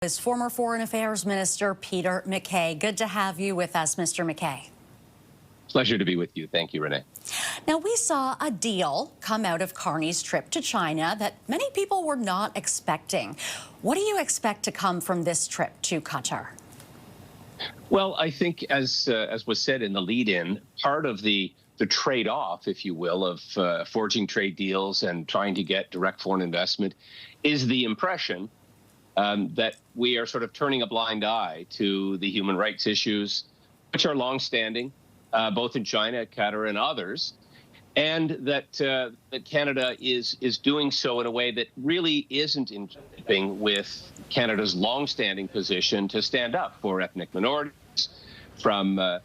Is former Foreign Affairs Minister Peter MacKay. Good to have you with us, Mr. MacKay. Pleasure to be with you. Thank you, Renee. Now, we saw a deal come out of Carney's trip to China that many people were not expecting. What do you expect to come from this trip to Qatar? Well, I think, as was said in the lead-in, part of the trade-off, if you will, of forging trade deals and trying to get direct foreign investment is the impression that we are sort of turning a blind eye to the human rights issues, which are longstanding, both in China, Qatar, and others, and that Canada is doing so in a way that really isn't in keeping with Canada's longstanding position to stand up for ethnic minorities, from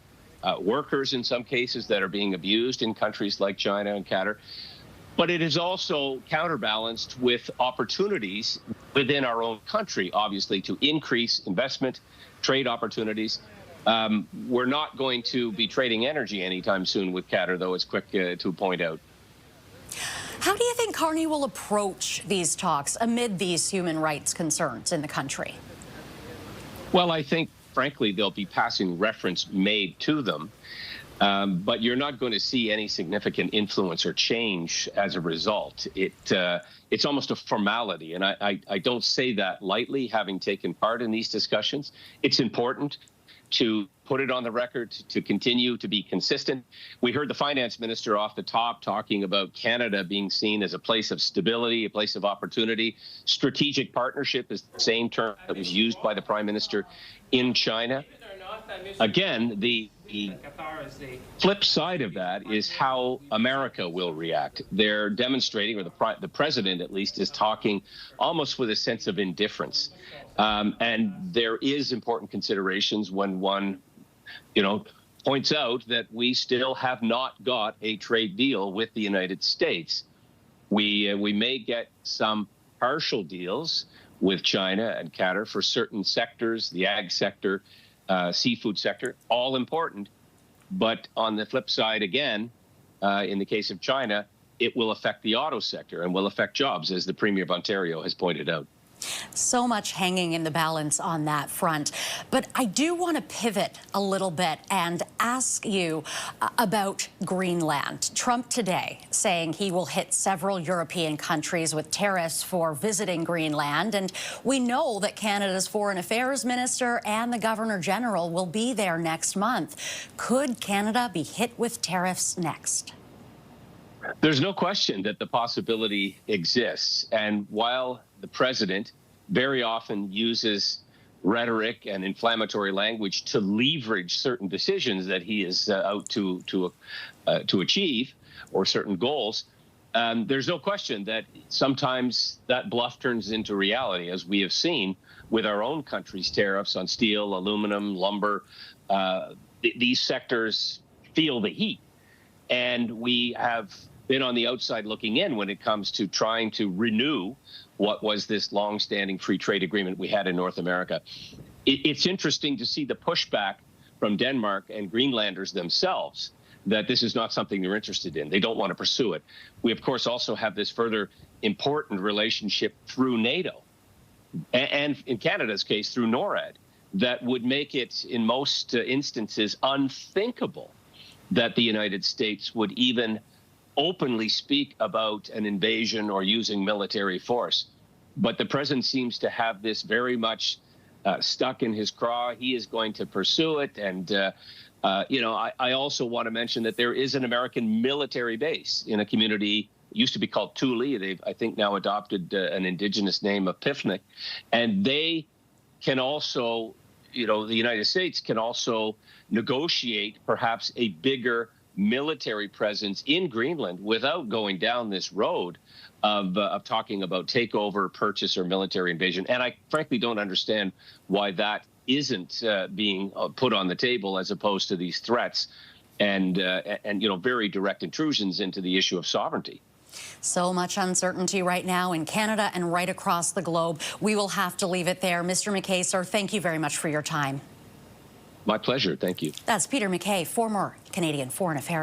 workers in some cases that are being abused in countries like China and Qatar. But it is also counterbalanced with opportunities within our own country, obviously, to increase investment, trade opportunities. We're not going to be trading energy anytime soon with Qatar, though it's quick to point out. How do you think Carney will approach these talks amid these human rights concerns in the country? Well, I think, frankly, there'll be passing reference made to them. But you're not going to see any significant influence or change as a result. It's almost a formality, and I don't say that lightly, having taken part in these discussions. It's important to put it on the record, to continue to be consistent. We heard the finance minister off the top talking about Canada being seen as a place of stability, a place of opportunity. Strategic partnership is the same term that was used by the prime minister in China. Again, the flip side of that is how America will react. They're demonstrating, or the president at least, is talking almost with a sense of indifference. And there is important considerations when one, points out that we still have not got a trade deal with the United States. We may get some partial deals with China and Qatar for certain sectors, the ag sector, seafood sector, all important. But on the flip side, again, in the case of China, it will affect the auto sector and will affect jobs, as the Premier of Ontario has pointed out. So much hanging in the balance on that front. But I do want to pivot a little bit and ask you about Greenland. Trump today saying he will hit several European countries with tariffs for visiting Greenland. And we know that Canada's Foreign Affairs Minister and the Governor General will be there next month. Could Canada be hit with tariffs next? There's no question that the possibility exists. And while the president very often uses rhetoric and inflammatory language to leverage certain decisions that he is out to achieve, or certain goals, there's no question that sometimes that bluff turns into reality, as we have seen with our own country's tariffs on steel, aluminum, lumber. These sectors feel the heat. And we have been on the outside looking in when it comes to trying to renew what was this long-standing free trade agreement we had in North America. It's interesting to see the pushback from Denmark and Greenlanders themselves that this is not something they're interested in. They don't want to pursue it. We, of course, also have this further important relationship through NATO, and in Canada's case, through NORAD, that would make it, in most instances, unthinkable that the United States would even openly speak about an invasion or using military force. But the president seems to have this very much stuck in his craw. He is going to pursue it. And, I also want to mention that there is an American military base in a community, used to be called Thule. They've, I think, now adopted an indigenous name of Pifnik. And they can also, the United States can also negotiate perhaps a bigger military presence in Greenland without going down this road of talking about takeover, purchase, or military invasion. And I frankly don't understand why that isn't being put on the table, as opposed to these threats and very direct intrusions into the issue of sovereignty. So much uncertainty right now in Canada and right across the globe. We will have to leave it there. Mr. MacKay, sir, thank you very much for your time. My pleasure. Thank you. That's Peter MacKay, former Canadian Foreign Affairs